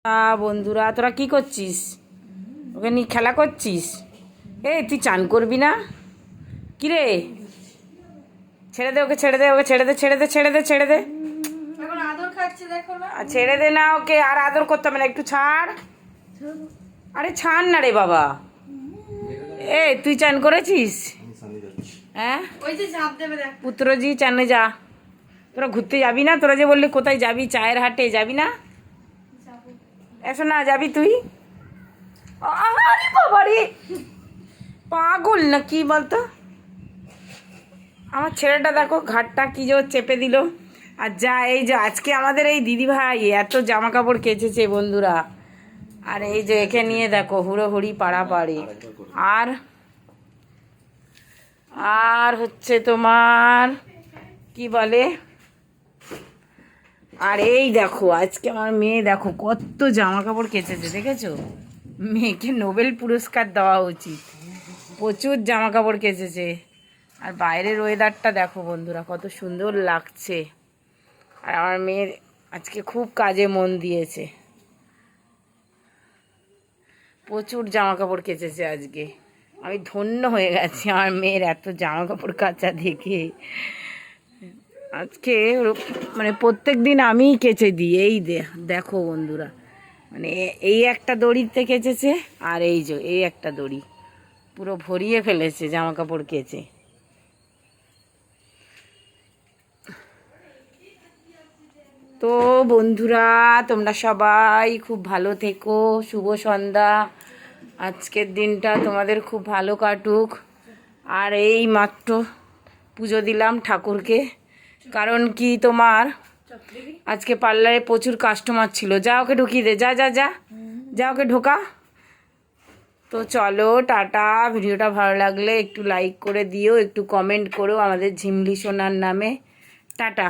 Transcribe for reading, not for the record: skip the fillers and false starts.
বন্ধুরা, তোরা কি করছিস? ওকে নিয়ে খেলা করছিস? এই তুই চান করবি না? কিরে, ছেড়ে দে ওকে, ছেড়ে দে ওকে, ছেড়ে দে, ছেড়ে দে, ছেড়ে দে, ছেড়ে দে। এখন আদর খাচ্ছে, দেখো না। ছেড়ে দে না ওকে, আর আদর করতে হবে না, একটু ছাড়। আরে ছাড় না রে বাবা। এই তুই চান করেছিস? হ্যাঁ, ওই যে ঝাঁপ দেবে, দেখ। পুত্রজি চানে যা। তোরা ঘুরতে যাবি না? তোরা যে বললি কোথায় যাবি, চায়ের হাটে যাবি না? এসো না, যাবি তুই? আরে বাবা রে, পাগল না কি বলতো? আমার ছেলেটা দেখো ঘাটটা কি যে চেপে দিল। আর যা, এই যে আজকে আমাদের এই দিদিভাই এত জামা কাপড় কেচেছে বন্ধুরা। আর এই যে একে নিয়ে দেখো হুড়োহুড়ি পাড়াপাড়ি। আর আর হচ্ছে তোমার কি বলে, আর এই দেখো আজকে আমার মেয়ে দেখো কত জামা কাপড় কেচেছে, দেখেছো? মেয়েকে নোবেল পুরস্কার দেওয়া উচিত, প্রচুর জামা কাপড় কেচেছে। আর বাইরের ওয়েদারটা দেখো বন্ধুরা, কত সুন্দর লাগছে। আর আমার মেয়ের আজকে খুব কাজে মন দিয়েছে, প্রচুর জামা কাপড় কেচেছে আজকে। আমি ধন্য হয়ে গেছি আমার মেয়ের এত জামা কাপড় কাচা দেখে। আজকে মানে প্রত্যেক দিন আমিই কেচে দিই। এই দেখো বন্ধুরা, মানে এই একটা দড়িতে কেচেছে, আর এই যে এই একটা দড়ি পুরো ভরিয়ে ফেলেছে জামা কাপড় কেচে। তো বন্ধুরা, তোমরা সবাই খুব ভালো থেকো। শুভ সন্ধ্যা। আজকের দিনটা তোমাদের খুব ভালো কাটুক। আর এই মাত্র পুজো দিলাম ঠাকুরকে, কারণ কি তোমার আজকে পার্লারে প্রচুর কাস্টমার ছিল। যা ওকে ঢুকিয়ে দে, যা যা যা যা ওকে ঢোকা। তো চলো টাটা। ভিডিওটা ভালো লাগলে একটু লাইক করে দিও, একটু কমেন্ট করো আমাদের ঝিমলি সোনার নামে। টাটা।